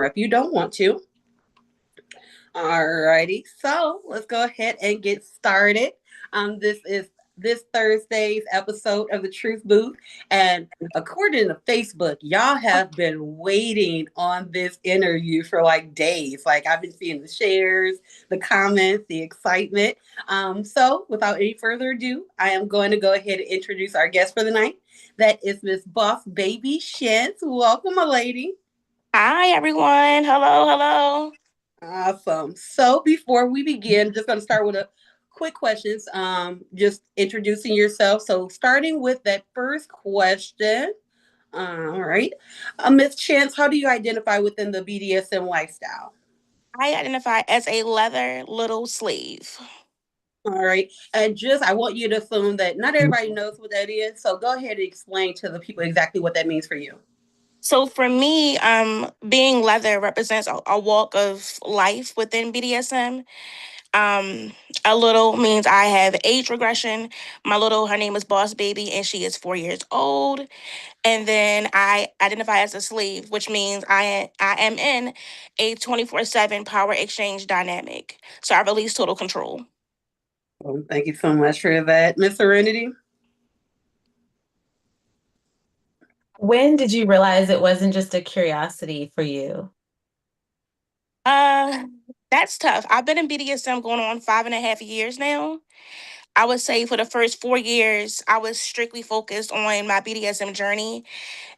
or if you don't want to. Alrighty, so let's go ahead and get started. This is this Thursday's episode of the Truth Booth, and according to Facebook, y'all have been waiting on this interview for like days. Like I've been seeing the shares, the comments, the excitement. So without any further ado, I am going to go ahead and introduce our guest for the night. That is Miss Boss Baby Shantz. Welcome, my lady. Hi, everyone. Hello, hello. Awesome. So before we begin, just going to start with a quick questions. Just introducing yourself. So starting with that first question. All right, Miss Chance, how do you identify within the BDSM lifestyle? I identify as a leather little slave. All right, and just I want you to assume that not everybody knows what that is. So go ahead and explain to the people exactly what that means for you. So for me, being leather represents a walk of life within BDSM. Um, a little means I have age regression. My little, her name is Boss Baby, and she is 4 years old. And then I identify as a slave, which means I am in a 24/7 power exchange dynamic. So I release total control. Well, thank you so much for that, Miss Serenity. When did you realize it wasn't just a curiosity for you? Uh, that's tough. I've been in BDSM going on 5.5 years now. I would say for the first 4 years, I was strictly focused on my BDSM journey.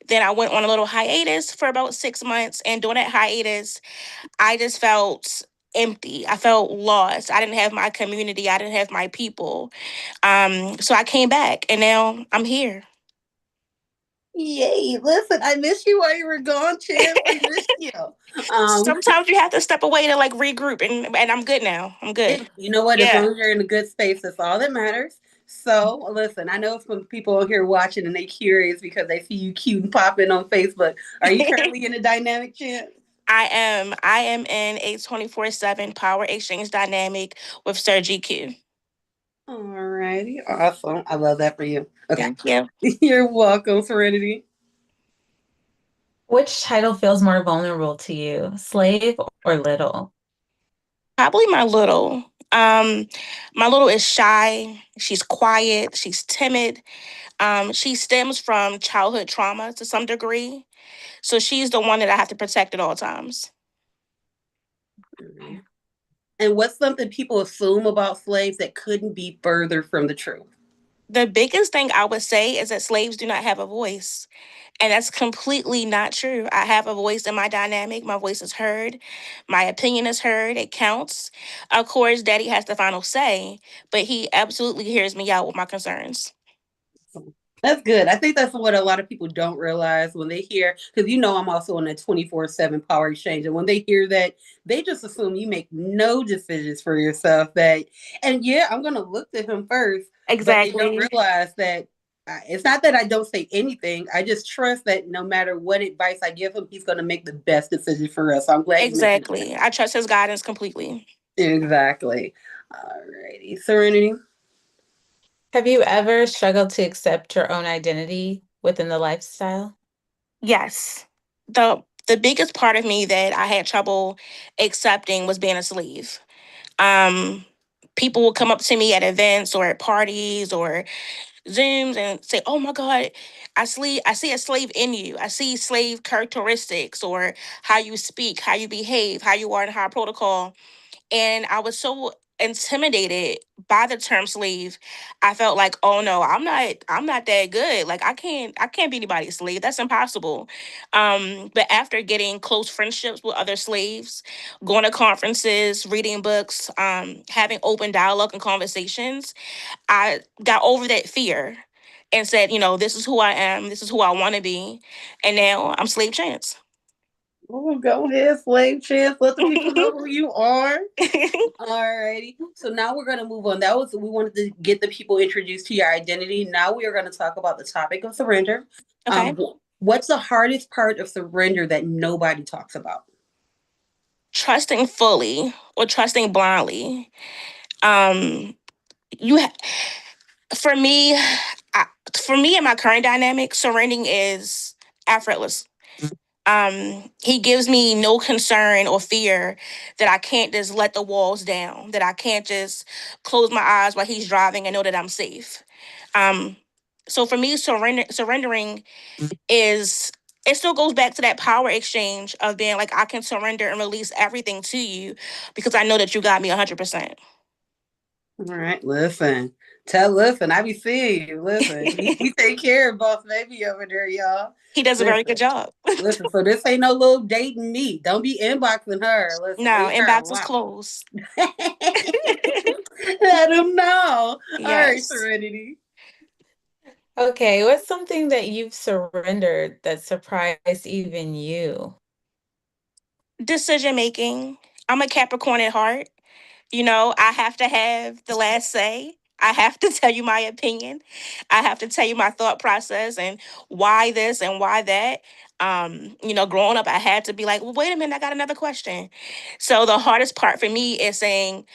Then I went on a little hiatus for about 6 months. And during that hiatus, I just felt empty. I felt lost. I didn't have my community. I didn't have my people. So I came back and now I'm here. Yay! Listen, I missed you while you were gone, Chance. I missed you. Um, Sometimes you have to step away to like regroup and I'm good now. I'm good. you know what? As Yeah. long as you're in a good space, that's all that matters. So, listen, I know some people out here watching and they curious because they see you cute and popping on Facebook. Are you currently in a dynamic, Chance? I am in a 24/7 power exchange dynamic with Sir GQ. Alrighty, awesome. I love that for you. Okay, Thank you. you're welcome, Serenity. Which title feels more vulnerable to you, slave or little? Probably my little. Um, my little is shy. She's quiet. She's timid. She stems from childhood trauma to some degree. So she's the one that I have to protect at all times. And what's something people assume about slaves that couldn't be further from the truth? The biggest thing I would say is that slaves do not have a voice. And that's completely not true. I have a voice in my dynamic. My voice is heard. My opinion is heard. It counts. Of course, daddy has the final say, but he absolutely hears me out with my concerns. That's good. I think that's what a lot of people don't realize when they hear, because you know I'm also on a 24/7 power exchange. And when they hear that, they just assume you make no decisions for yourself. That, and yeah, I'm going to look to him first, but they don't Exactly. realize that it's not that I don't say anything. I just trust that no matter what advice I give him, he's going to make the best decision for us. So I'm glad you mentioned that. Exactly. I trust his guidance completely. Exactly. Alrighty. Serenity. Have you ever struggled to accept your own identity within the lifestyle? Yes. The biggest part of me that I had trouble accepting was being a slave. Um People will come up to me at events or at parties or Zooms and say, "Oh my God, I see a slave in you. I see slave characteristics or how you speak, how you behave, how you are in high protocol." And I was so intimidated by the term slave. I felt like, oh no, I'm not that good. Like I can't be anybody's slave. That's impossible. But after getting close friendships with other slaves, going to conferences, reading books, having open dialogue and conversations, I got over that fear and said, this is who I am, this is who I want to be, and now I'm Slave Chance. Oh, go ahead, Slave Chance. Let the people know who you are. Alrighty. So now we're going to move on. That was we wanted to get the people introduced to your identity. Now we are going to talk about the topic of surrender. Okay. What's the hardest part of surrender that nobody talks about? Trusting fully or trusting blindly. Um, you, ha- for me, I, for me in my current dynamic, surrendering is effortless. He gives me no concern or fear that I can't just let the walls down, that I can't just close my eyes while he's driving and know that I'm safe. Um, so for me, surrendering is, it still goes back to that power exchange of being like, I can surrender and release everything to you because I know that you got me 100%. All right, listen, I be seeing you. Listen, you take care of boss baby over there, y'all. He does a very good Listen, job. listen. So this ain't no little dating me. Don't be inboxing her. Listen, No, leave her inbox is alone. closed. Let him know. All right, Yes. Serenity. Okay, what's something that you've surrendered that surprised even you? Decision making. I'm a Capricorn at heart. I have to have the last say. I have to tell you my opinion. I have to tell you my thought process and why this and why that. Growing up, I had to be like, well, wait a minute, I got another question. So the hardest part for me is saying,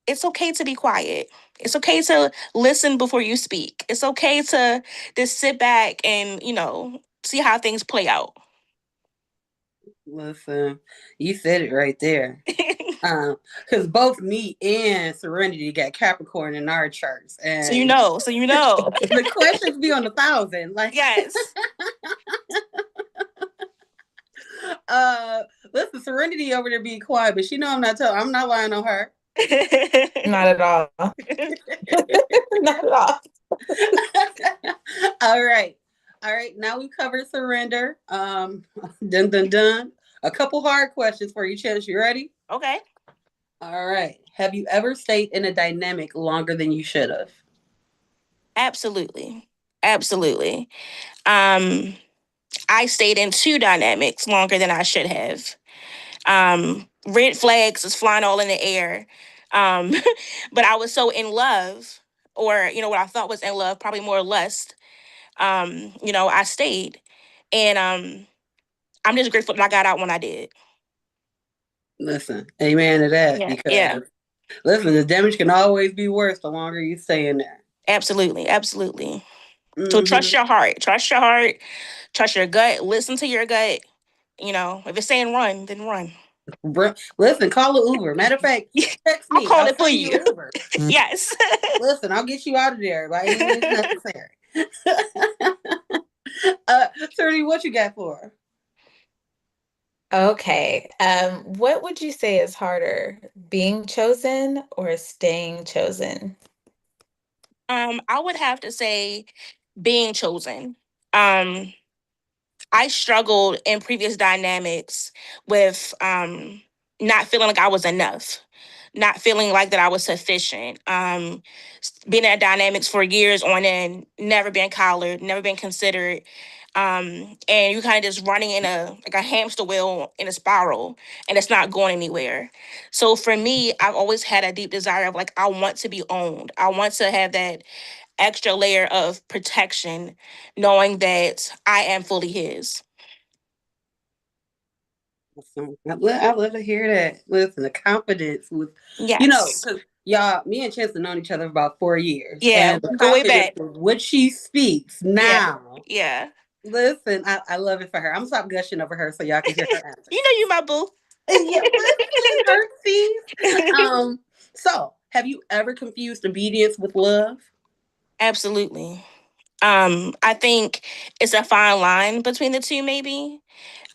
it's okay to be quiet. It's okay to listen before you speak. It's okay to just sit back and, see how things play out. Listen, you said it right there. Because both me and Serenity got Capricorn in our charts, So you and know, so you know. the questions be on 1,000. Like, Yes. uh, listen, Serenity over there being quiet, but she know I'm not lying on her. Not at all. Not at all. All right. All right. Now we've covered surrender. Dun dun dun. A couple hard questions for you, Chance. You ready? Okay. All right. Have you ever stayed in a dynamic longer than you should have? Absolutely. Absolutely. Um, I stayed in two dynamics longer than I should have. Red flags is flying all in the air. Um, but I was so in love, or what I thought was in love, probably more lust. I stayed, and I'm just grateful that I got out when I did. Listen, amen to that. Yeah, yeah, Because listen, the damage can always be worse the longer you stay in there. absolutely, absolutely. So trust Mm-hmm. your heart, trust your heart, trust your gut, listen to your gut. If it's saying run, then run. Listen, call an Uber. Matter of fact, text I'll me. call I'll it for send you you. an Uber. Yes. Listen, I'll get you out of there by any means necessary. Sereny, what you got for? Okay. What would you say is harder, being chosen or staying chosen? I would have to say being chosen. Um, I struggled in previous dynamics with not feeling like I was enough, not feeling like that I was sufficient. Being in dynamics for years on end, never been collared, never been considered. And you kind of just running in a hamster wheel in a spiral, and it's not going anywhere. So for me, I've always had a deep desire of like, I want to be owned. I want to have that extra layer of protection, knowing that I am fully his. I love to hear that. Listen, the confidence with, Yes. because y'all, me and Chance have known each other for about 4 years, Yeah, and the go way confidence back. with what she speaks Yeah. now. Yeah. Listen, I love it for her. I'm gonna stop gushing over her so y'all can hear her answer. You my boo. Yeah, listen, Hertzies. So have you ever confused obedience with love? Absolutely. I think it's a fine line between the two, maybe.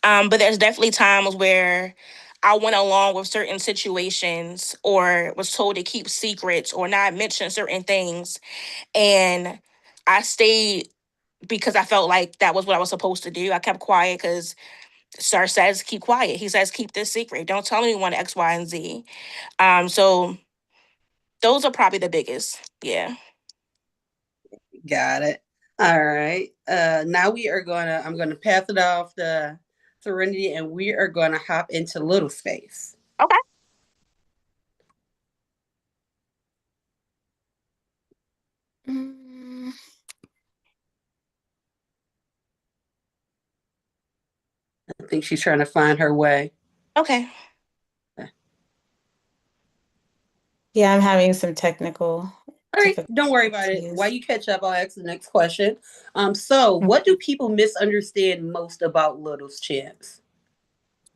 But there's definitely times where I went along with certain situations or was told to keep secrets or not mention certain things. And I stayed because I felt like that was what I was supposed to do. I kept quiet because Sir says keep quiet. He says keep this secret. Don't tell anyone X, Y, and Z. So those are probably the biggest. Yeah. Got it. All right. Now I'm gonna pass it off to Serenity, and we are gonna hop into Little Space. Okay. Mm, I think she's trying to find her way. Okay. yeah, I'm having some technical All right, don't worry about it. While you catch up, I'll ask the next question. So what do people misunderstand most about Little's Chance?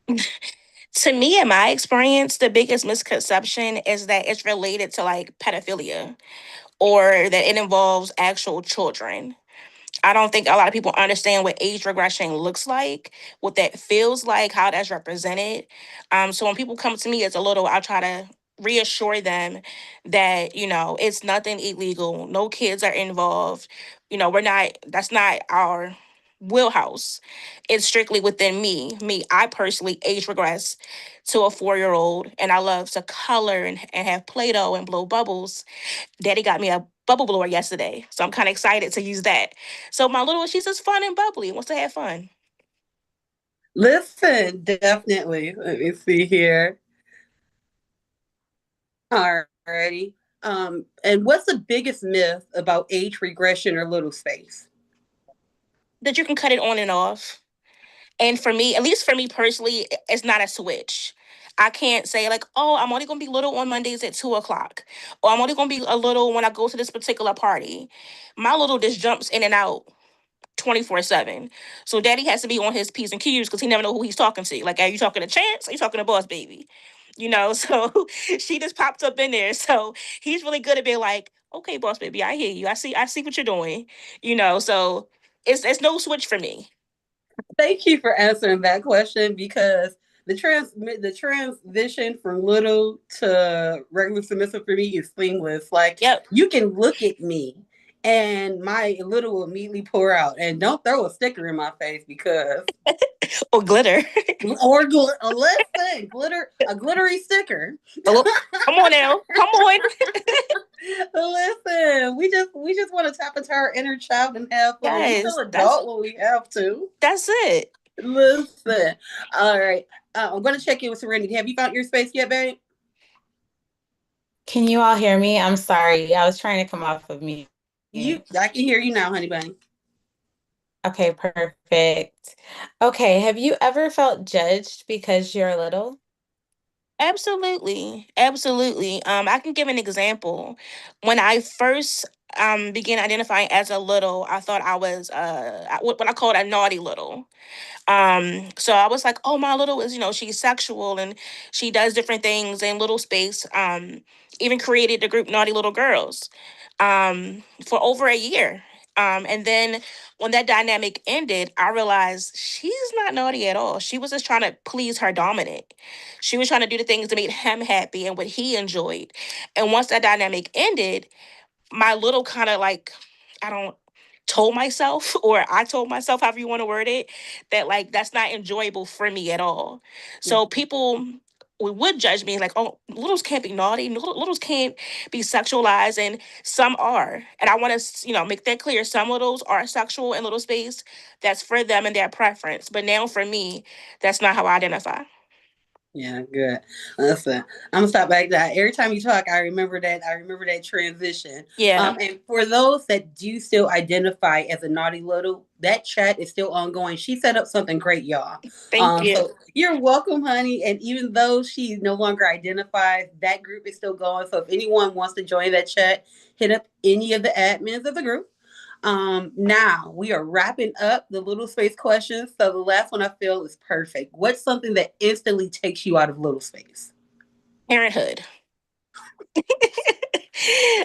To me, in my experience, the biggest misconception is that it's related to like pedophilia or that it involves actual children. I don't think a lot of people understand what age regression looks like, what that feels like, how that's represented. So when people come to me as a little, I try to reassure them that, it's nothing illegal. No kids are involved. That's not our wheelhouse. It's strictly within me. I personally age regress to a 4-year-old, and I love to color and have Play-Doh and blow bubbles. Daddy got me a bubble blower yesterday, so I'm kind of excited to use that. So my little one, she's just fun and bubbly, wants to have fun. Listen, definitely. Let me see here. Alrighty. And what's the biggest myth about age regression or little space? That you can cut it on and off. And for me, at least for me personally, it's not a switch. I can't say like, oh, I'm only gonna be little on Mondays at 2 o'clock, or I'm only gonna be a little when I go to this particular party. My little just jumps in and out 24/7. So daddy has to be on his P's and Q's because he never know who he's talking to. Like, are you talking to Chance? Are you talking to Boss Baby? So she just popped up in there. So he's really good at being like, okay, Boss Baby, I hear you. I see what you're doing. So it's no switch for me. Thank you for answering that question because the transition from little to regular submissive for me is seamless. Like, Yep. you can look at me and my little will immediately pour out. And don't throw a sticker in my face because Or glitter. listen, a glittery sticker. Come on now. Come on. Listen, we just want to tap into our inner child and have fun. We Yes, feel adult when we have to. that's it. Listen. All right. I'm going to check in with Serenity. Have you found your space yet, babe? Can you all hear me? I'm sorry. I was trying to come off of mute. I can hear you now, honey bunny. Okay, perfect. Okay, have you ever felt judged because you're little? Absolutely. Absolutely. I can give an example. When I first began identifying as a little, I thought I was what I called a naughty little. So I was like, oh, my little is, she's sexual and she does different things in Little Space. Even created the group Naughty Little Girls for over a year. And then when that dynamic ended, I realized she's not naughty at all. She was just trying to please her dominant. She was trying to do the things that made him happy and what he enjoyed. And once that dynamic ended, my little kind of like, I don't told myself, or I told myself, however you want to word it, that like that's not enjoyable for me at all. So people would judge me like, oh, littles can't be naughty, littles can't be sexualized, and some are. And I want to, make that clear. Some littles are sexual in Little Space. That's for them and their preference. But now for me, that's not how I identify. Yeah, good. Listen, I'm gonna stop back that. Every time you talk, I remember that. I remember that transition. Yeah. And for those that do still identify as a naughty little, that chat is still ongoing. She set up something great, y'all. Thank you. So you're welcome, honey. And even though she no longer identifies, that group is still going. So if anyone wants to join that chat, hit up any of the admins of the group. Now we are wrapping up the Little Space questions. So the last one I feel is perfect. What's something that instantly takes you out of Little Space? Parenthood.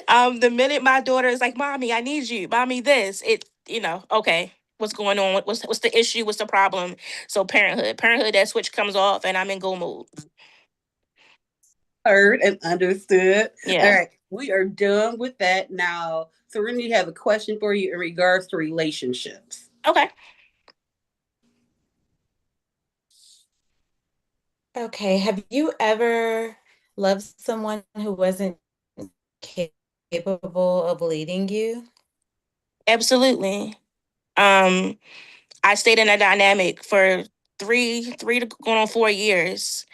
The minute my daughter is like, "Mommy, I need you. Mommy, this," okay, what's going on? What's the issue? What's the problem? So parenthood, that switch comes off, and I'm in go mode. Heard and understood. Yeah. All right, we are done with that now. Serenity has a question for you in regards to relationships. Okay. Okay, have you ever loved someone who wasn't capable of leading you? Absolutely. I stayed in a dynamic for three to going on 4 years.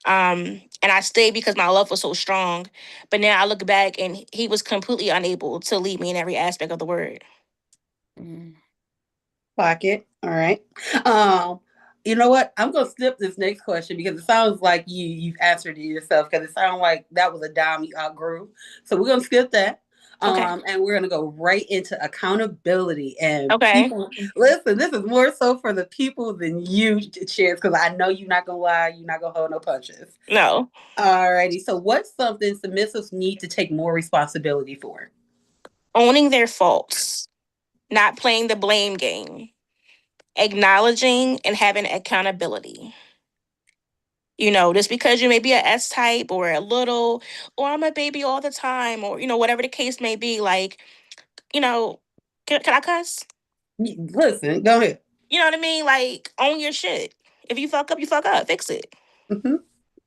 And I stayed because my love was so strong. But now I look back and he was completely unable to lead me in every aspect of the word. Pocket. All right. You know what? I'm gonna skip this next question because it sounds like you've answered it yourself because it sounds like that was a dime you outgrew. So we're gonna skip that. Okay. And we're gonna go right into accountability and Okay. people. Listen, this is more so for the people than you, Chance, because I know you're not gonna lie, you're not gonna hold no punches. No. Alrighty. So, what's something submissives need to take more responsibility for? Owning their faults, not playing the blame game, acknowledging and having accountability. Just because you may be a S type or a little, or I'm a baby all the time, or, whatever the case may be, like, you know, can I cuss? Listen, go ahead. You know what I mean? Like, own your shit. If you fuck up, you fuck up. Fix it. Mhm.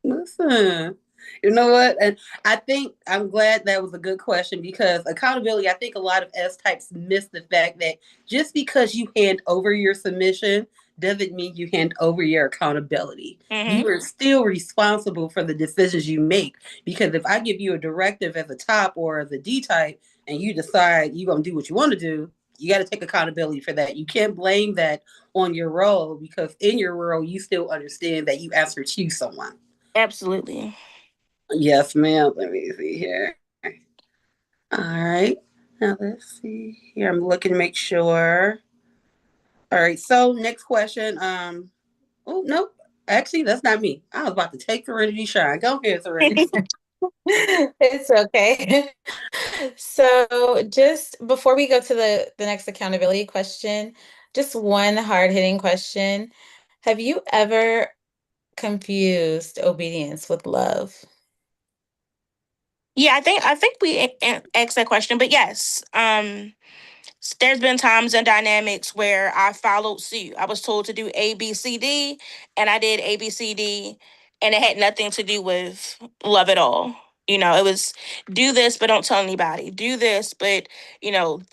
Listen, you know what? And I think I'm glad that was a good question because accountability, I think a lot of S types miss the fact that just because you hand over your submission doesn't mean you hand over your accountability. You Mm-hmm. are still responsible for the decisions you make. Because if I give you a directive as a top or as a D type and you decide you're going to do what you want to do, you got to take accountability for that. You can't blame that on your role because in your role, you still understand that you answer to someone. Absolutely. Yes, ma'am. Let me see here. All right. Now let's see here. I'm looking to make sure. All right. So next question. Oh nope. Actually, that's not me. I was about to take Serenity Shine. Go ahead, Serenity. It's okay. So just before we go to the next accountability question, just one hard-hitting question. Have you ever confused obedience with love? Yeah, I think we asked that question, but yes, there's been times and dynamics where I followed suit. I was told to do A, B, C, D, and I did A, B, C, D, and it had nothing to do with love at all. It was do this, but don't tell anybody. Do this, but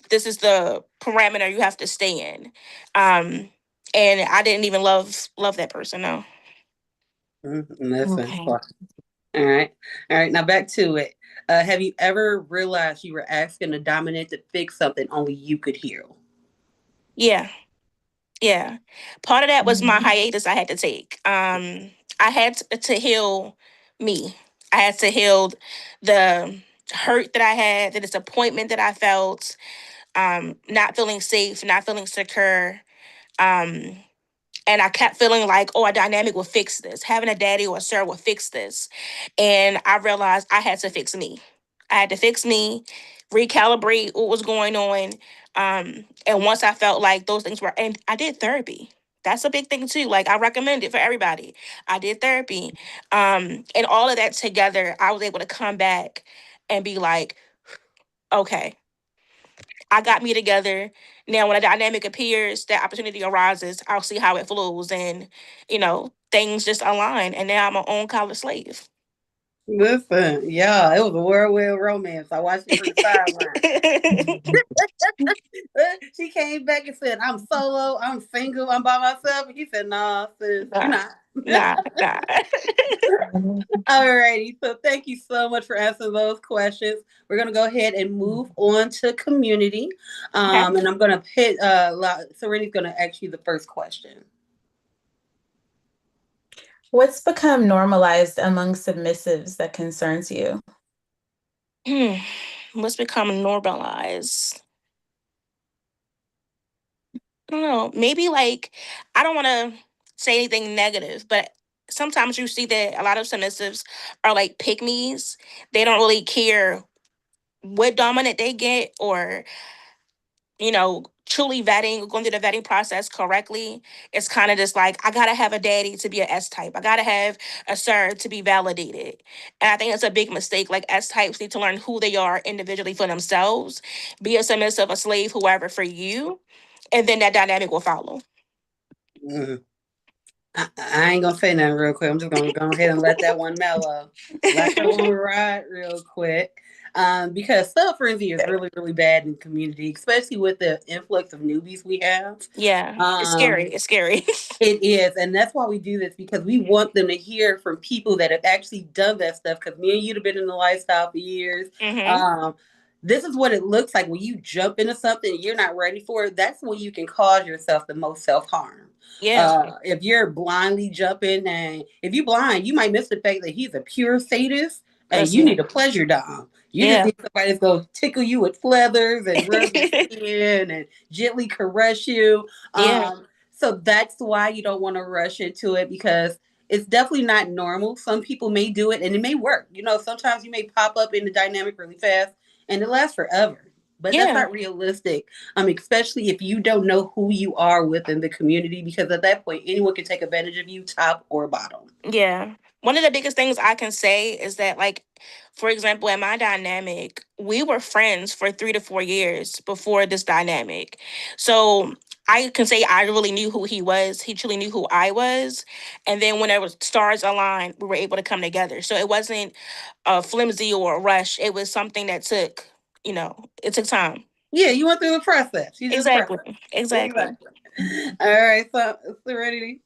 this is the parameter you have to stay in. Um, and I didn't even love that person. No. Listen. Okay. All right. All right. Now back to it. Have you ever realized you were asking the dominant to fix something only you could heal? Yeah. Yeah. Part of that was my Mhm. hiatus I had to take. I had to heal me. I had to heal the hurt that I had, the disappointment that I felt, not feeling safe, not feeling secure. Um, and I kept feeling like, oh, a dynamic will fix this. Having a daddy or a sir will fix this. And I realized I had to fix me. I had to fix me, recalibrate what was going on. And once I felt like those things were, and I did therapy. That's a big thing too. Like I recommend it for everybody. I did therapy. And all of that together, I was able to come back and be like, okay, I got me together. Now, when a dynamic appears, that opportunity arises, I'll see how it flows and, things just align. And now I'm my own college slave. Listen, yeah, it was a whirlwind romance. I watched it from the sideline. She came back and said, I'm solo, I'm single, I'm by myself. And he said, nah, sis, you're Nah, not. nah, nah. All righty. So thank you so much for answering those questions. We're gonna go ahead and move on to community. Okay. And I'm gonna hit Serenity's gonna ask you the first question. What's become normalized among submissives that concerns you? What's become normalized? I don't know. Maybe like I don't want to say anything negative, but sometimes you see that a lot of submissives are like pygmies. They don't really care what dominant they get or truly vetting, going through the vetting process correctly. It's kind of just like, I got to have a daddy to be an S type. I got to have a sir to be validated. And I think that's a big mistake. Like S types need to learn who they are individually for themselves, be a submissive, a slave, whoever for you. And then that dynamic will follow. Mm. I ain't gonna say nothing real quick. I'm just gonna go ahead and let that one mellow. Let that one ride real quick. Because sub frenzy is really, really bad in the community, especially with the influx of newbies we have. Yeah, it's Um, scary. It's scary. It is, and that's why we do this because we want them to hear from people that have actually done that stuff. Because me and you have been in the lifestyle for years. hmm Um, this is what it looks like when you jump into something and you're not ready for it. That's when you can cause yourself the most self harm. Yeah. If you're blindly jumping, and if you blind, you might miss the fact that he's a pure sadist. And you need a pleasure dom. You just need somebody that's going to tickle you with feathers and rub your skin and gently caress you. So that's why you don't want to rush into it, because it's definitely not normal. Some people may do it and it may work. You know, sometimes you may pop up in the dynamic really fast and it lasts forever. But that's not realistic, especially if you don't know who you are within the community, because at that point, anyone can take advantage of you, top or bottom. Yeah. One of the biggest things I can say is that, like, for example, in my dynamic, we were friends for 3 to 4 years before this dynamic. So I can say I really knew who he was. He truly knew who I was. And then whenever stars aligned, we were able to come together. So it wasn't a flimsy or a rush. It was something that took, it took time. Yeah, you went through the process. You just Exactly. All right, so Serenity.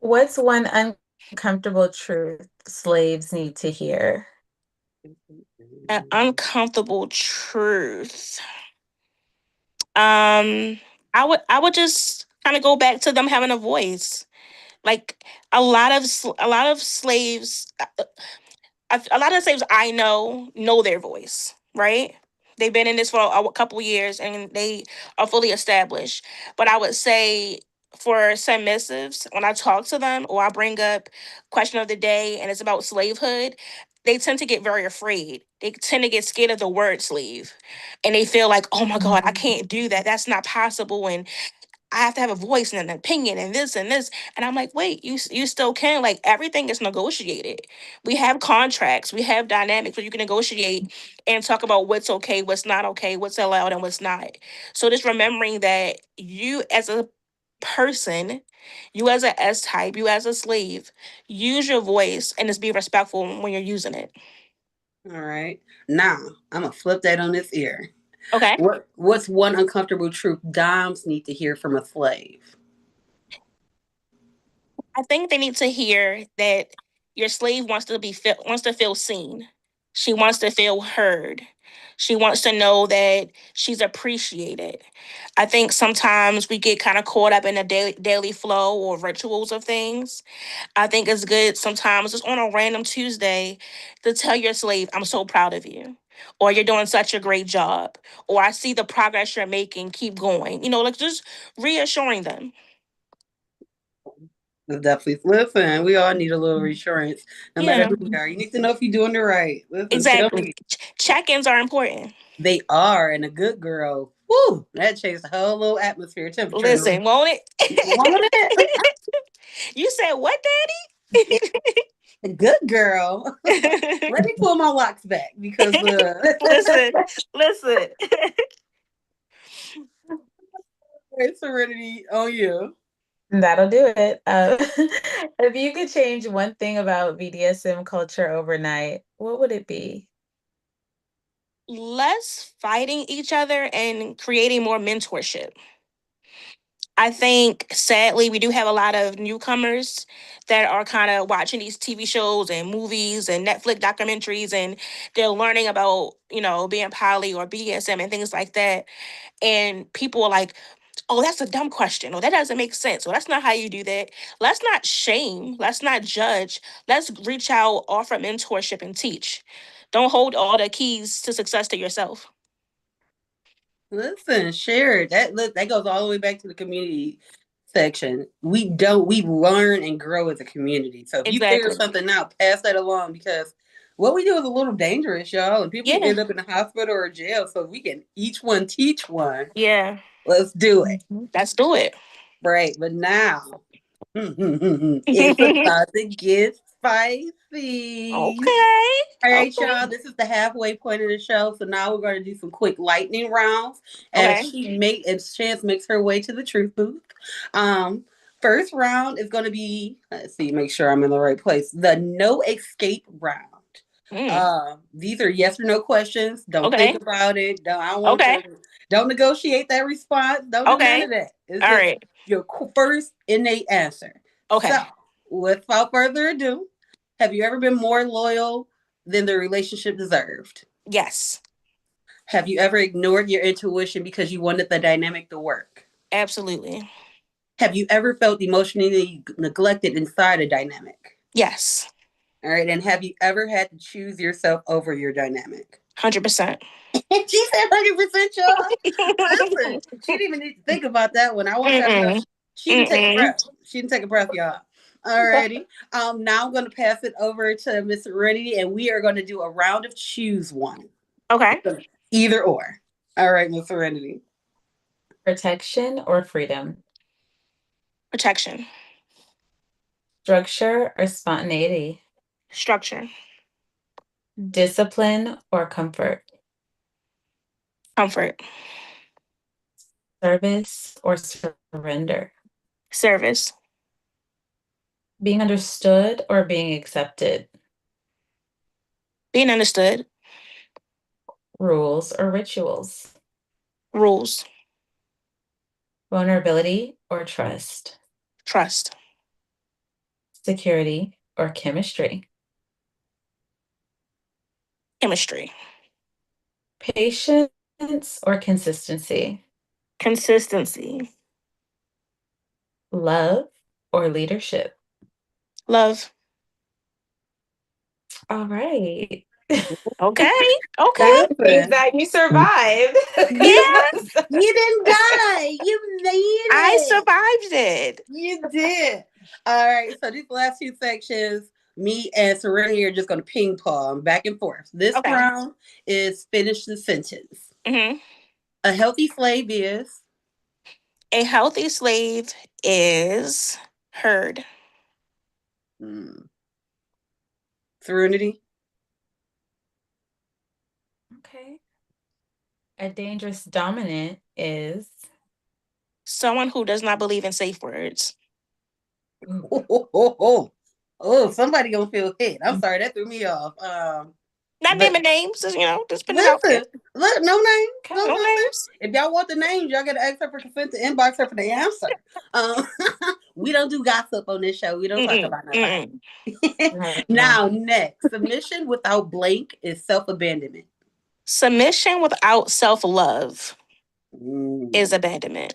What's one uncomfortable truth slaves need to hear? An uncomfortable truth. I would just kind of go back to them having a voice. Like a lot of slaves, a lot of slaves I know their voice, right? They've been in this for a couple years and they are fully established. But I would say for submissives, when I talk to them or I bring up question of the day and it's about slavehood, they tend to get very afraid. They tend to get scared of the word slave. And they feel like, oh my God, I can't do that. That's not possible. And I have to have a voice and an opinion and this and this. And I'm like, wait, you still can. Like, everything is negotiated. We have contracts, we have dynamics where you can negotiate and talk about what's okay, what's not okay, what's allowed and what's not. So just remembering that you as a person, you as a S type, you as a slave, use your voice and just be respectful when you're using it. All right. Now I'm gonna flip that on this ear. Okay. What's one uncomfortable truth doms need to hear from a slave? I think they need to hear that your slave wants to feel seen. She wants to feel heard. She wants to know that she's appreciated. I think sometimes we get kind of caught up in the daily flow or rituals of things. I think it's good sometimes just on a random Tuesday to tell your slave, I'm so proud of you. Or you're doing such a great job. Or I see the progress you're making. Keep going. Like just reassuring them. Definitely. Listen, we all need a little reassurance, no matter Yeah. who we are. You need to know if you're doing it right. Listen, Exactly. Check-ins are important. They are, and a good girl, whoo, that changes the whole little atmosphere, temperature. Listen, won't it? Won't it? You said what, Daddy? A good girl. Let me pull my locks back because listen. It's Serenity on you. That'll do it. If you could change one thing about BDSM culture overnight, what would it be? Less fighting each other and creating more mentorship. I think, sadly, we do have a lot of newcomers that are kind of watching these TV shows and movies and Netflix documentaries, and they're learning about, being poly or BDSM and things like that. And people are like, oh, that's a dumb question, or that doesn't make sense, or that's not how you do that. Let's not shame, let's not judge. Let's reach out, offer mentorship, and teach. Don't hold all the keys to success to yourself. Listen, share that. Look, that goes all the way back to the community section. We learn and grow as a community. So if you figure something out, pass that along, because what we do is a little dangerous, y'all, and people end up in the hospital or jail. So we can each one teach one. Yeah. Let's do it. Let's do it. Right. But now it's about to get spicy. Okay. All right, y'all. This is the halfway point of the show. So now we're going to do some quick lightning rounds as Chance makes her way to the truth booth. First round is going to be, let's see, make sure I'm in the right place. The no escape round. These are yes or no questions. Don't think about it. Don't negotiate that response. Don't do none of that. It's all right. Your first innate answer. Okay. So, without further ado, have you ever been more loyal than the relationship deserved? Yes. Have you ever ignored your intuition because you wanted the dynamic to work? Absolutely. Have you ever felt emotionally neglected inside a dynamic? Yes. All right. And have you ever had to choose yourself over your dynamic? 100%. She said 100%, y'all. Listen, she didn't even need to think about that one. I want y'all to know Mm-mm. she didn't take a breath. She didn't take a breath, y'all. Alrighty. Now I'm going to pass it over to Miss Serenity, and we are going to do a round of choose one. Okay. Either or. All right, Miss Serenity. Protection or freedom? Protection. Structure or spontaneity? Structure. Discipline or comfort? Comfort. Service or surrender? Service. Being understood or being accepted? Being understood. Rules or rituals? Rules. Vulnerability or trust? Trust. Security or chemistry? Chemistry. Patience or consistency? Consistency. Love or leadership? Love. All right. Okay. Okay. That means that you survived. Yeah. You didn't die. You made I it. survived it. You did. All right. So these last two sections, me and Serenity are just going to ping pong back and forth. This Okay. round is finish the sentence. Mm-hmm. A healthy slave is. A healthy slave is heard. Serenity. Okay. A dangerous dominant is. Someone who does not believe in safe words. Oh, somebody gonna feel hit. I'm sorry, that threw me off. Not But- naming names, just, just put it out there. Listen, look, no name. Okay. No names. If y'all want the names, y'all gotta ask her for consent to inbox her for the answer. We don't do gossip on this show. We don't talk about nothing. Now, next, submission without blank is self-abandonment. Submission without self-love is Mm. abandonment.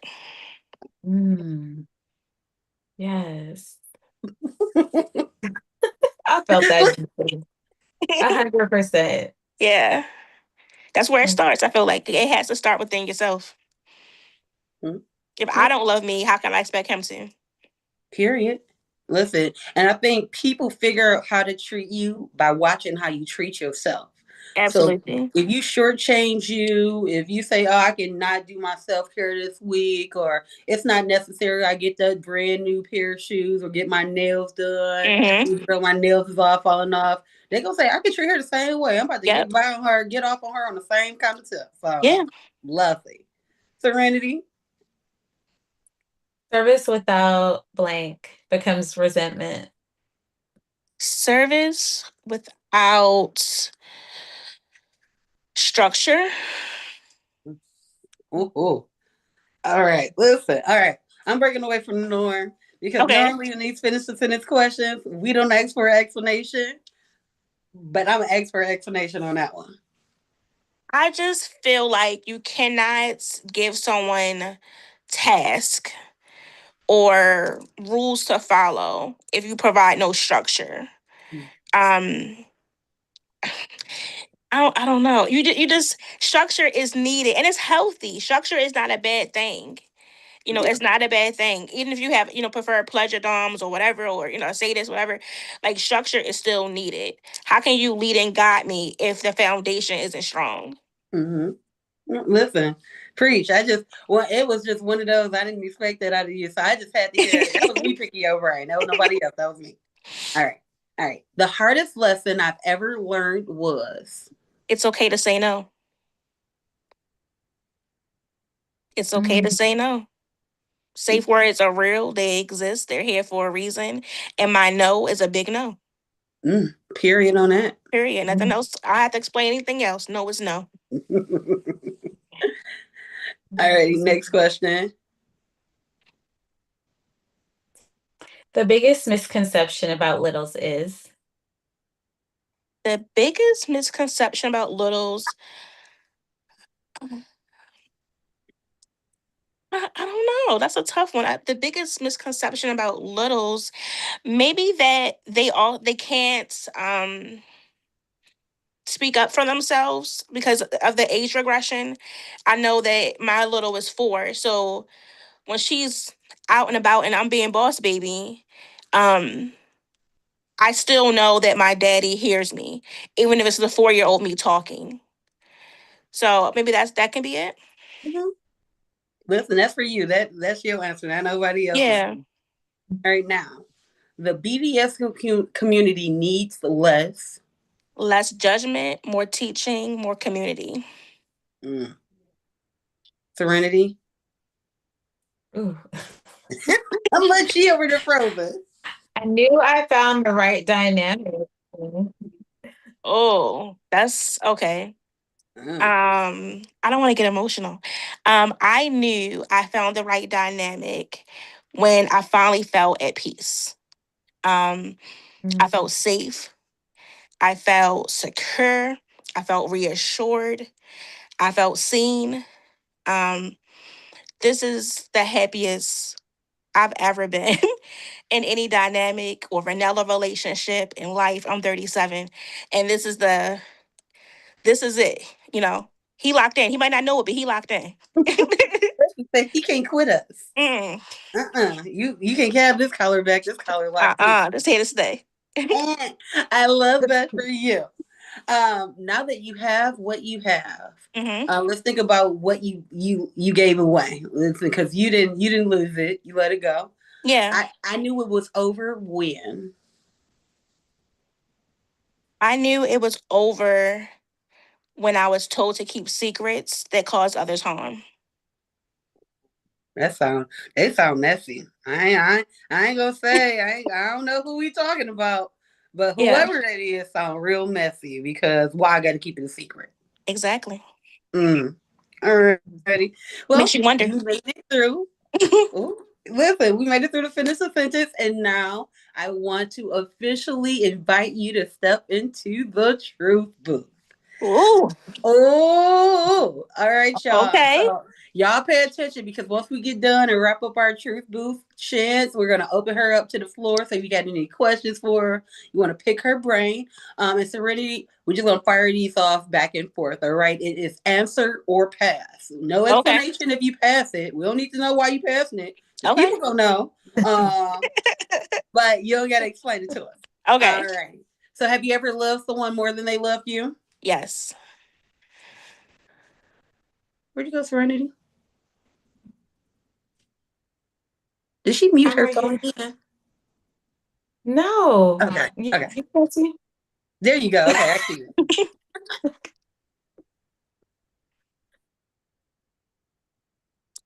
Yes. I felt that. 100%. Yeah. That's where it starts. I feel like it has to start within yourself. Mhm. If I don't love me, how can I expect him to? Period. Listen, and I think people figure out how to treat you by watching how you treat yourself. Absolutely. So if you shortchange you, if you say, "Oh, I cannot do my self care this week," or "It's not necessary," I get that brand new pair of shoes or get my nails done, even though my nails is all falling off. They gonna say, "I can treat her the same way. I'm about to get off on her on the same kind of tip." So yeah, lovely. Serenity. Service without blank becomes resentment. service without structure. Ooh. All right. Listen. All right. I'm breaking away from the norm because normally in these finish the sentence questions, we don't ask for an explanation, but I'm an expert explanation on that one. I just feel like you cannot give someone task or rules to follow if you provide no structure. I don't know. You just structure is needed and it's healthy. Structure is not a bad thing. It's not a bad thing. Even if you have, preferred pleasure doms or whatever, or, say this, whatever, like structure is still needed. How can you lead and guide me if the foundation isn't strong? Mm-hmm. Listen, preach. It was just one of those. I didn't expect that out of you. So I just had to hear it. That was me picking your brain. That was nobody else. That was me. All right. All right. The hardest lesson I've ever learned was it's okay to say no. It's okay to say no. Safe words are real. They exist. They're here for a reason. And my no is a big no. Period on that. Period. Nothing else. I have to explain anything else. No is no. All right. Next question. The biggest misconception about littles is? The biggest misconception about littles, I don't know. That's a tough one. The biggest misconception about littles, maybe that they can't speak up for themselves because of the age regression. I know that my little is 4, so when she's out and about and I'm being boss baby, um, I still know that my daddy hears me, even if it's the 4-year-old me talking. So maybe that can be it. Mhm. Listen, that's for you. That's your answer. Not nobody else. Yeah. All right, now the BDS community needs less. Less judgment, more teaching, more community. Mm. Serenity. Ooh. I'm let you over the frozen. I knew I found the right dynamic. Oh, that's okay. Mm. I don't want to get emotional. I knew I found the right dynamic when I finally felt at peace. Um, I felt safe. I felt secure. I felt reassured. I felt seen. Um, this is the happiest I've ever been in any dynamic or vanilla relationship in life. I'm 37, and this is it. You know, he locked in. He might not know it, but he locked in. He can't quit us. Mm. You can't have this collar back. This collar locked in. Just here to stay. I love that for you. Now that you have what you have, let's think about what you gave away. Because you didn't lose it. You let it go. Yeah. I knew it was over when. I knew it was over when I was told to keep secrets that cause others harm. They sound messy. I ain't gonna say I don't know who we talking about, but Yeah, whoever that is sound real messy because why I got to keep it a secret. exactly. Mm. Alrighty. Makes Well, you wonder. you made it through. Ooh, listen, we made it through the finish of sentence, and now I want to officially invite you to step into the truth booth. Ooh, Oh, all right, y'all. okay. So y'all pay attention because once we get done and wrap up our truth booth chance, we're gonna open her up to the floor. So if you got any questions for her, you want to pick her brain. And Serenity, we're just gonna fire these off back and forth. All right, it is answer or pass. No Okay. explanation if you pass it. We don't need to know why you passing it. The Okay. people gonna know. But you don't gotta explain it to us. Okay. All right. So have you ever loved someone more than they love you? Yes. Where'd you go, Serenity? Did she mute I'm her right phone here. again? No. Okay. Okay. You can't see? There you go. Okay, I see it.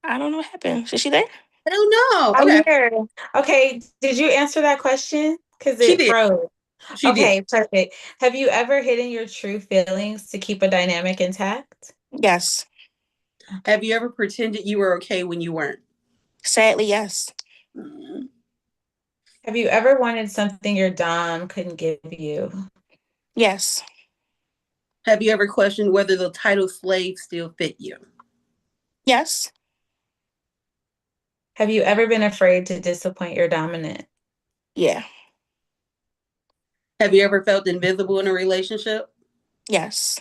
I don't know what happened. Is she there? I don't know. I'm Okay. here. Okay, did you answer that question? Because She it did. froze. She did. Okay, perfect. Have you ever hidden your true feelings to keep a dynamic intact? Yes. Have you ever pretended you were okay when you weren't? Sadly, yes. Mm. Have you ever wanted something your dom couldn't give you? Yes. Have you ever questioned whether the title slave still fit you? Yes. Have you ever been afraid to disappoint your dominant? Yeah. Have you ever felt invisible in a relationship? Yes.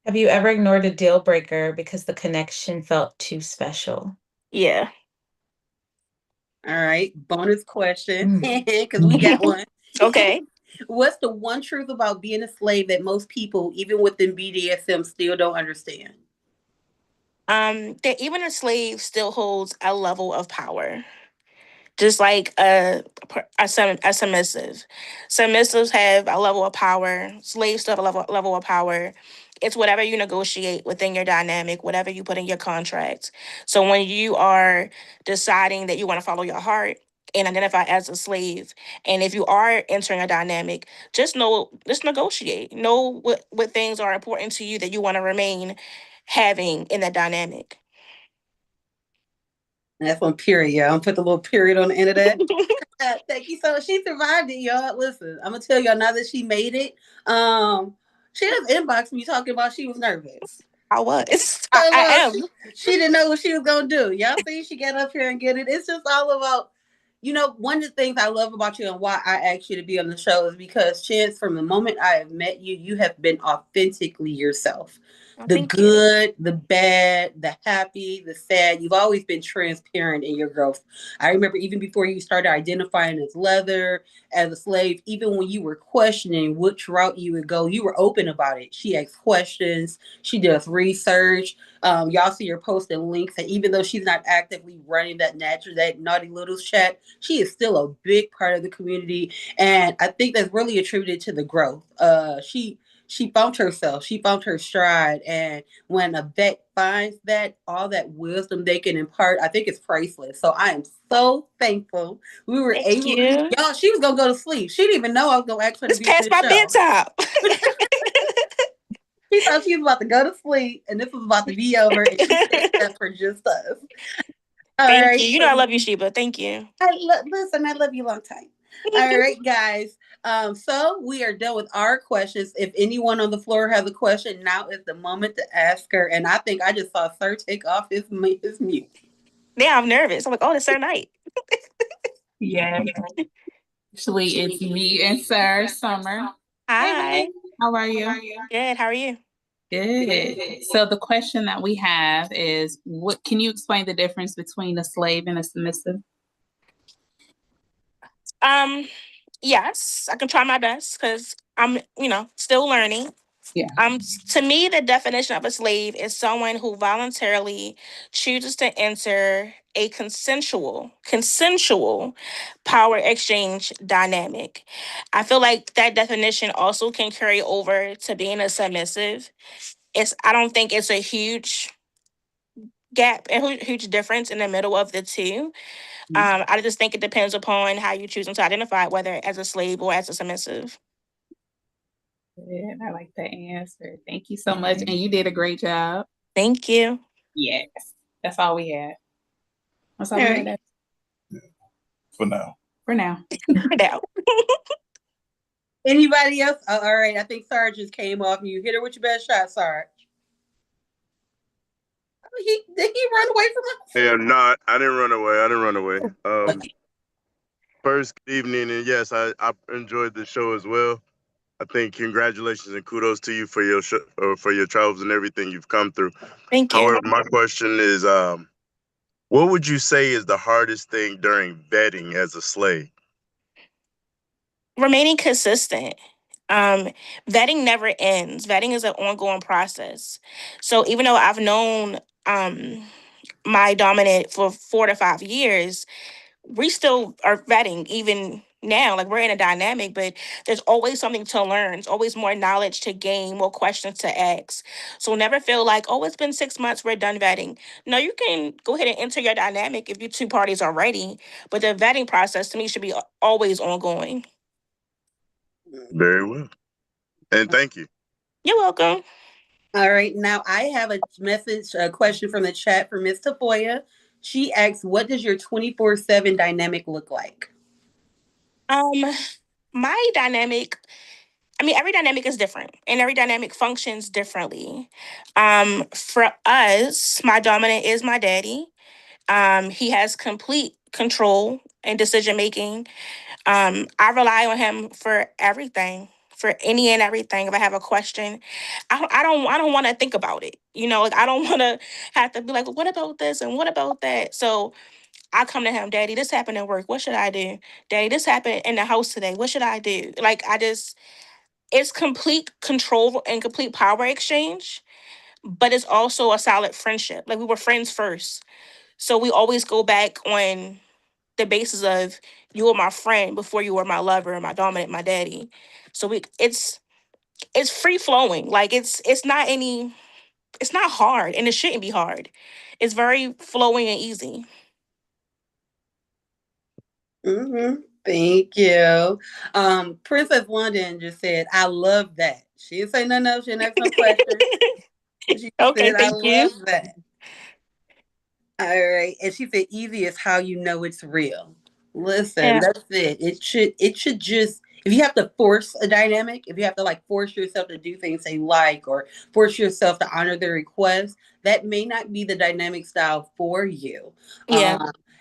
Have you ever ignored a deal breaker because the connection felt too special? Yeah. All right. Bonus question Mm. because we got one. Okay. What's the one truth about being a slave that most people, even within BDSM, still don't understand? That even a slave still holds a level of power, just like a submissive. Submissives have a level of power. Slaves still have a level of power. It's whatever you negotiate within your dynamic, whatever you put in your contract. So when you are deciding that you want to follow your heart and identify as a slave, and if you are entering a dynamic, just negotiate. Know what things are important to you that you want to remain having in that dynamic. That's one period. Yeah, I'm put the little period on the end of that. Thank you so much. She survived it, y'all. Listen, I'm gonna tell y'all now that she made it. She has inboxed me talking about she was nervous. I was. I I love am. she didn't know what she was gonna do. Y'all see, she got up here and get it. It's just all about, one of the things I love about you and why I asked you to be on the show is because, Chance, from the moment I have met you, you have been authentically yourself. Oh, The thank you. good, the bad, the happy, the sad. You've always been transparent in your growth. I remember even before you started identifying as leather, as a slave, even when you were questioning which route you would go, you were open about it. She asked questions, she does research. Y'all see her posting links, and even though she's not actively running that Naughty Littles chat, she is still a big part of the community, and I think that's really attributed to the growth. She found herself, she found her stride, and when a vet finds that, all that wisdom they can impart, I think it's priceless. So I am so thankful we were Thank able. you. Y'all, she was gonna go to sleep. She didn't even know I was gonna ask her to It's be on past this my show. bedtime. She thought she was about to go to sleep, and this was about to be over, and she picked that for just us. All Thank you. right. You know I love you, Sheba. Thank you. Listen, I love you long time. All right, guys. So we are done with our questions. If anyone on the floor has a question, now is the moment to ask her. And I think I just saw Sir take off his mute. Now I'm nervous. I'm like, oh, it's Sir Night. Yes. Actually, it's me and Sir Summer. Hi. Hey, how are you? Good. How are you? Good. So the question that we have is, what can you explain the difference between a slave and a submissive? Um, yes, I can try my best because I'm, still learning. Yeah. To me, the definition of a slave is someone who voluntarily chooses to enter a consensual power exchange dynamic. I feel like that definition also can carry over to being a submissive. I don't think it's a huge gap and huge difference in the middle of the two. I just think it depends upon how you choose to identify, whether as a slave or as a submissive. Good. I like that answer. Thank you so much. And you did a great job. Thank you. Yes. That's all we had. That's all All we right. had. For now. For now. Now. Anybody else? Oh, all right. I think Sarge just came off. You hit her with your best shot, Sarge. Did he run away from us? Yeah, no, I didn't run away. I didn't run away. First, good evening, and yes, I enjoyed the show as well. I think congratulations and kudos to you for your for your travels and everything you've come through. Thank you. However, my question is, what would you say is the hardest thing during vetting as a slave? Remaining consistent. Vetting never ends. Vetting is an ongoing process. So even though I've known my dominant for 4 to 5 years, we still are vetting even now. Like, we're in a dynamic, but there's always something to learn. There's always more knowledge to gain, more questions to ask. So never feel like, oh, it's been 6 months, we're done vetting. No, you can go ahead and enter your dynamic if you two parties are ready. But the vetting process to me should be always ongoing. Very well, and thank you. You're welcome. All right. Now I have a question from the chat for Miss Tafoya. She asks, what does your 24/7 dynamic look like? My dynamic, every dynamic is different and every dynamic functions differently. For us, my dominant is my daddy. He has complete control and decision making. I rely on him for everything, for any and everything. If I have a question, I don't want to think about it. Like, I don't want to have to be like, well, what about this and what about that? So I come to him, Daddy, this happened at work. What should I do? Daddy, this happened in the house today. What should I do? Like, it's complete control and complete power exchange, but it's also a solid friendship. Like, we were friends first. So we always go back on the basis of, you were my friend before you were my lover, my dominant, my daddy. So it's free flowing. Like, it's not hard, and it shouldn't be hard. It's very flowing and easy. Thank you. Princess London just said, I love that. She didn't say nothing else. She didn't ask no question. She Okay, said, I thank you. love that. All right. And she said, easy is how you know it's real. Listen, Yeah. that's it. It should just, if you have to force a dynamic, if you have to like force yourself to do things they like or force yourself to honor their request, that may not be the dynamic style for you. Yeah.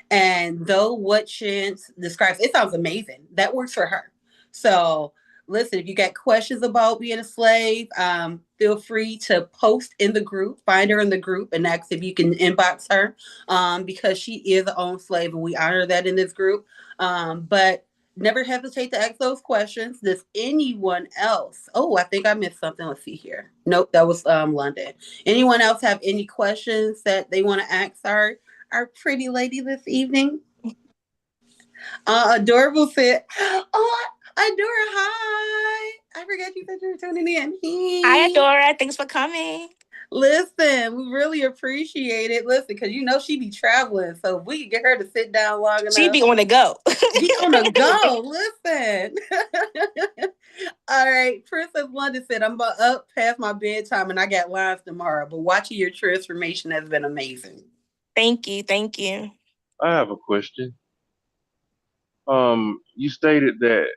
And though what Chance describes, it sounds amazing. That works for her. So listen, if you got questions about being a slave, feel free to post in the group, find her in the group, and ask if you can inbox her, because she is a own slave, and we honor that in this group. But never hesitate to ask those questions. Does anyone else? Oh, I think I missed something. Let's see here. Nope, that was London. Anyone else have any questions that they want to ask our pretty lady this evening? Adorable said, "Oh, Adora, hi! I forgot you said you were tuning in. Hi, Adora. Thanks for coming. Listen, we really appreciate it. Listen, because you know she be traveling, so if we could get her to sit down long enough, She be on the go. be on the go. Listen." All right, Princess London said, "I'm up past my bedtime and I got lines tomorrow, but watching your transformation has been amazing." Thank you. Thank you. I have a question. You stated that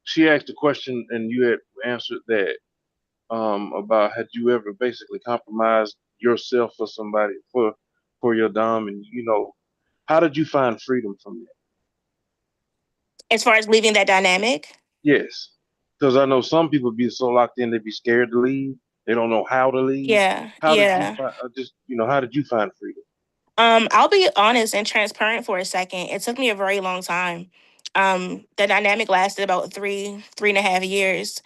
she asked a question and you had answered that, about had you ever basically compromised yourself for somebody for your dom, and how did you find freedom from that? As far as leaving that dynamic? Yes, because I know some people be so locked in they be scared to leave. They don't know how to leave. Yeah. How did Yeah. you find, how did you find freedom? I'll be honest and transparent for a second. It took me a very long time. The dynamic lasted about 3.5 years.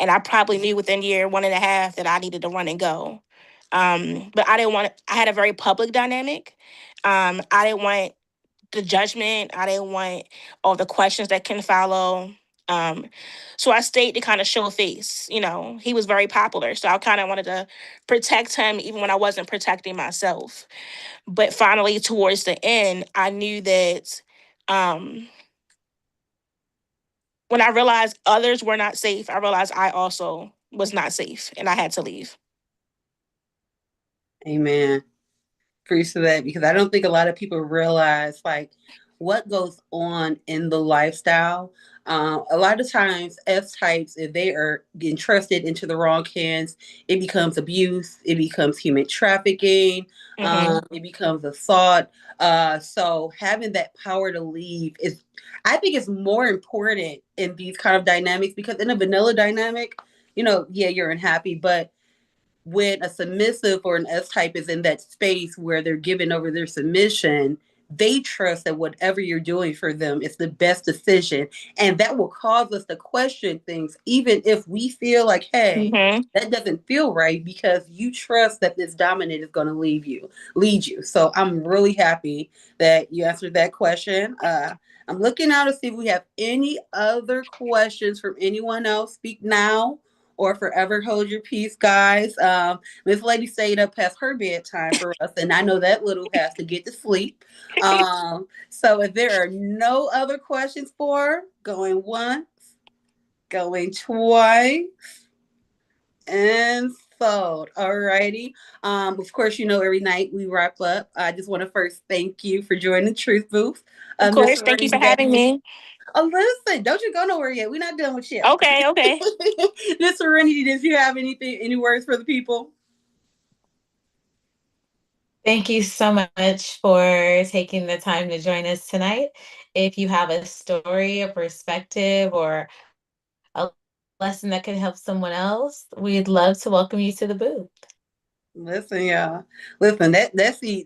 And I probably knew within year 1.5 that I needed to run and go. But I had a very public dynamic. I didn't want the judgment. I didn't want all the questions that can follow. So I stayed to kind of show face. He was very popular. So I kind of wanted to protect him even when I wasn't protecting myself. But finally, towards the end, I knew that when I realized others were not safe, I realized I also was not safe and I had to leave. Amen. Appreciate that, because I don't think a lot of people realize like what goes on in the lifestyle. A lot of times, F types, if they are entrusted into the wrong hands, it becomes abuse, it becomes human trafficking, it becomes assault. So having that power to leave is, I think, is more important in these kind of dynamics, because in a vanilla dynamic, yeah, you're unhappy, but when a submissive or an S type is in that space where they're giving over their submission, they trust that whatever you're doing for them is the best decision. And that will cause us to question things, even if we feel like, hey, that doesn't feel right, because you trust that this dominant is going to lead you. So I'm really happy that you answered that question. I'm looking out to see if we have any other questions from anyone else. Speak now or forever hold your peace, guys. Miss Lady stayed up past her bedtime for us, and I know that little has to get to sleep. So if there are no other questions for her, going once, going twice, and sold. All righty. Of course, every night we wrap up. I just want to first thank you for joining the Truth Booth. Of course, thank you for having me. Oh, listen, don't you go nowhere yet. We're not done with you. Okay. Miss Serenity, did you have any words for the people? Thank you so much for taking the time to join us tonight. If you have a story, a perspective, or a lesson that could help someone else, we'd love to welcome you to the booth. Listen, y'all. Listen, that's heat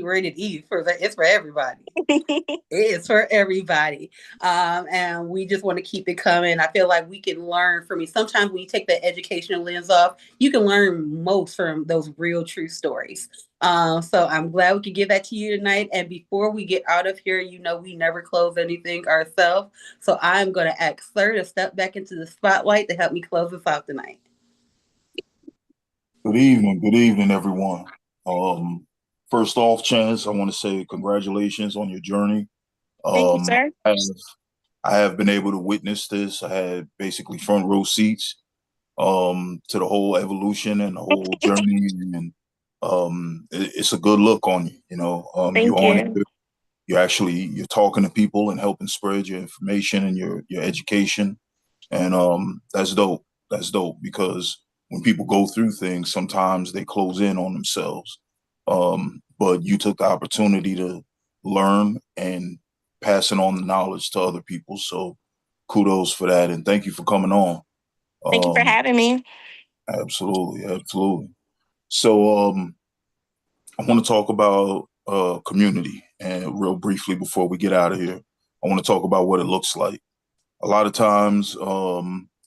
rated E it's for everybody. It is for everybody. And we just want to keep it coming. I feel like we can learn from it. Sometimes when you take the educational lens off, you can learn most from those real true stories. So I'm glad we could give that to you tonight. And before we get out of here, we never close anything ourselves. So I'm going to ask Sir to step back into the spotlight to help me close us out tonight. Good evening, everyone. First off, Chance, I want to say congratulations on your journey. Thank you, sir. I have been able to witness this. I had basically front row seats to the whole evolution and the whole journey, and it's a good look on you. Thank you're on you. you're talking to people and helping spread your information and your education. And that's dope. That's dope because when people go through things, sometimes they close in on themselves. But you took the opportunity to learn and passing on the knowledge to other people. So kudos for that. And thank you for coming on. Thank you for having me. Absolutely. Absolutely. So I want to talk about community, and real briefly before we get out of here, I want to talk about what it looks like. A lot of times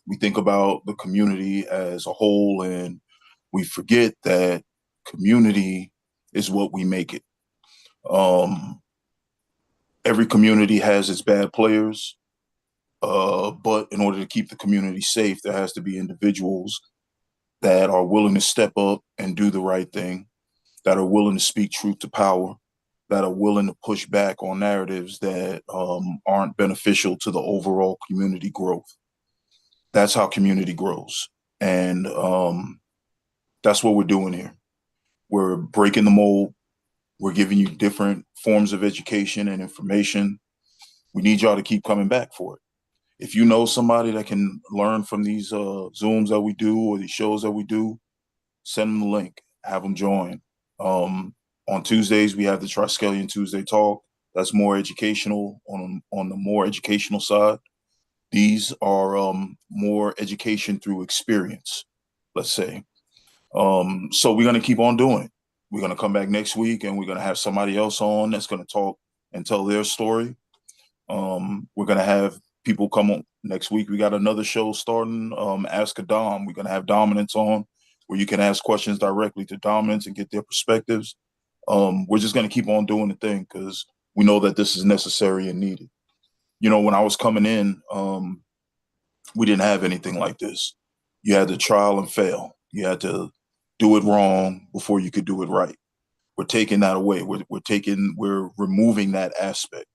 we think about the community as a whole, and we forget that community is what we make it. Every community has its bad players, but in order to keep the community safe, there has to be individuals that are willing to step up and do the right thing, that are willing to speak truth to power, that are willing to push back on narratives that aren't beneficial to the overall community growth. That's how community grows. And that's what we're doing here. We're breaking the mold. We're giving you different forms of education and information. We need y'all to keep coming back for it. If you know somebody that can learn from these Zooms that we do or these shows that we do, send them the link, have them join. On Tuesdays, we have the Triskelion Tuesday Talk. That's more educational on the more educational side. These are more education through experience, let's say. So we're going to keep on doing it. We're going to come back next week and we're going to have somebody else on that's going to talk and tell their story. We're going to have people come on next week. We got another show starting, Ask a Dom. We're going to have Dominance on where you can ask questions directly to Dominance and get their perspectives. We're just going to keep on doing the thing because we know that this is necessary and needed. You know, when I was coming in, we didn't have anything like this. You had to trial and fail. You had to do it wrong before you could do it right. We're taking that away. We're removing that aspect.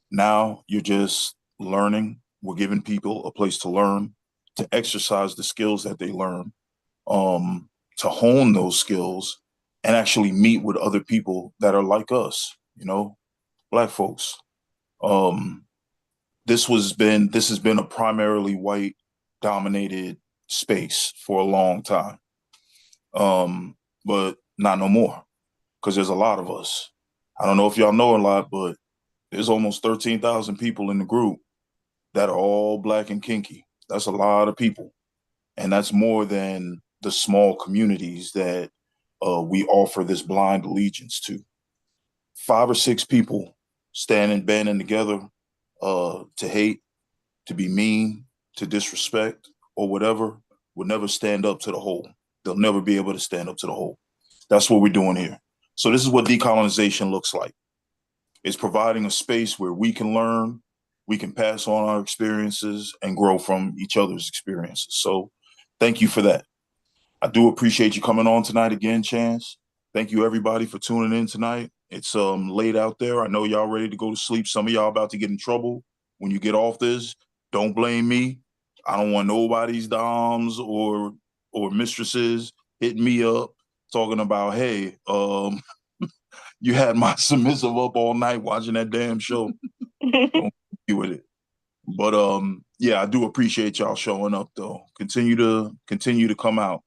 Now you're just learning. We're giving people a place to learn, to exercise the skills that they learn, to hone those skills and actually meet with other people that are like us, you know, Black folks. This has been a primarily white dominated space for a long time. But not no more, because there's a lot of us. I don't know if y'all know a lot, but there's almost 13,000 people in the group that are all Black and kinky. That's a lot of people. And that's more than the small communities that we offer this blind allegiance to. 5 or 6 people banding together to hate, to be mean, to disrespect, or whatever, would never stand up to the whole. They'll never be able to stand up to the whole. That's what we're doing here. So this is what decolonization looks like. It's providing a space where we can learn, we can pass on our experiences and grow from each other's experiences. So thank you for that. I do appreciate you coming on tonight again, Chance. Thank you everybody for tuning in tonight. It's late out there. I know y'all ready to go to sleep. Some of y'all about to get in trouble when you get off this. Don't blame me. I don't want nobody's doms or mistresses hitting me up talking about, hey, you had my submissive up all night watching that damn show. Don't be with it. But yeah, I do appreciate y'all showing up though. Continue to come out.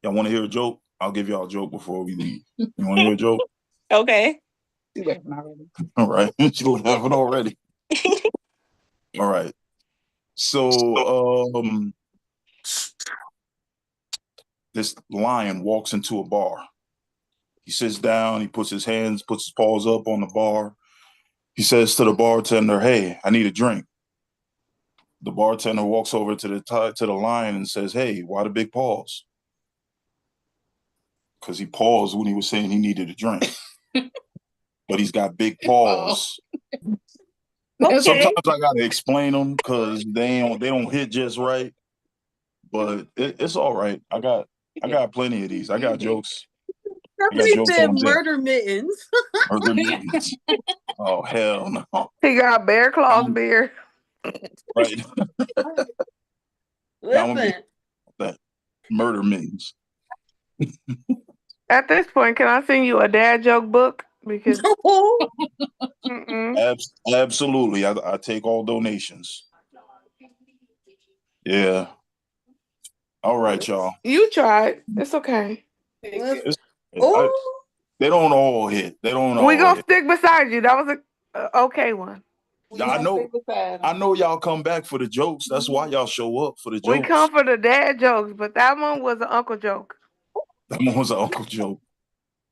Y'all want to hear a joke? I'll give y'all a joke before we leave. You want to hear a joke? Okay. You laughing already. All right. She's laughing already. All right. So this lion walks into a bar. He sits down, he puts his paws up on the bar. He says to the bartender, "Hey, I need a drink." The bartender walks over to the lion and says, "Hey, why the big paws?" Because he paused when he was saying he needed a drink. But he's got big paws. Okay. Sometimes I gotta explain them because they don't hit just right. But it's all right. I got plenty of these. I got jokes. Somebody said murder mittens. Murder mittens. Oh hell no. He got Bear Claws beer. Right. Listen. That murder mittens. At this point, can I send you a dad joke book? because Oh, Absolutely. I take all donations. Yeah. All right, y'all. you tried. It's okay. It's- oh, they don't all hit. They don't We all gonna hit. stick beside you. That was a okay one. I know y'all come back for the jokes. That's why y'all show up for the We jokes. come for the dad jokes, but that one was an uncle joke. That one was an uncle joke.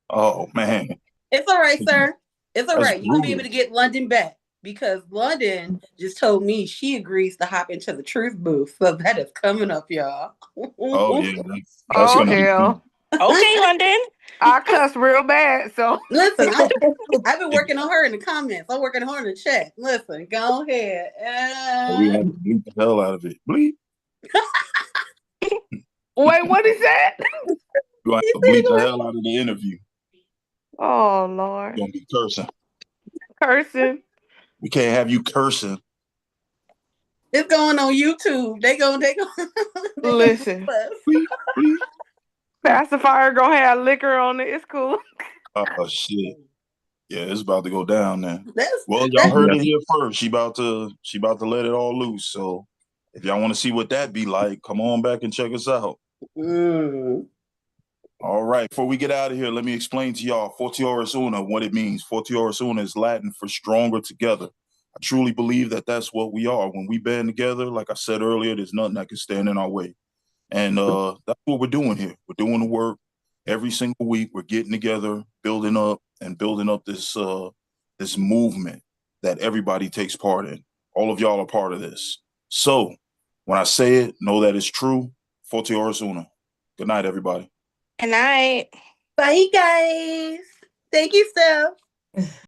Oh man. it's all right, sir. It's all That's right. You're gonna be able brutal. to get London back because London just told me she agrees to hop into the truth booth. So that is coming up, y'all. Oh yeah. That's Oh gonna be hell. fun. Okay, London. I cuss real bad, so Listen, I've been working on her in the comments. I'm working on her in the chat. Listen, go ahead. We have to bleep the hell out of it. Bleep. wait, what he said? You have to bleep the hell out of the interview. Oh Lord. You're gonna be cursing. Cursing. We can't have you cursing. It's going on YouTube. They go. Listen. Bleep, bleep. Pacifier gonna have liquor on it. It's cool. Oh shit. Yeah, it's about to go down now. That's Well, y'all heard it here first. She about to let it all loose. So if y'all want to see what that be like, come on back and check us out. All right. Before we get out of here, let me explain to y'all Fortioris Una, what it means. Fortioris Una is Latin for stronger together. I truly believe that that's what we are. When we band together, like I said earlier, there's nothing that can stand in our way. And that's what we're doing here. We're doing the work every single week. We're getting together, building up this this movement that everybody takes part in. All of y'all are part of this. So when I say it, know that it's true. Fortioris Una. Good night, everybody. Good night. Bye, guys. Thank you, Steph.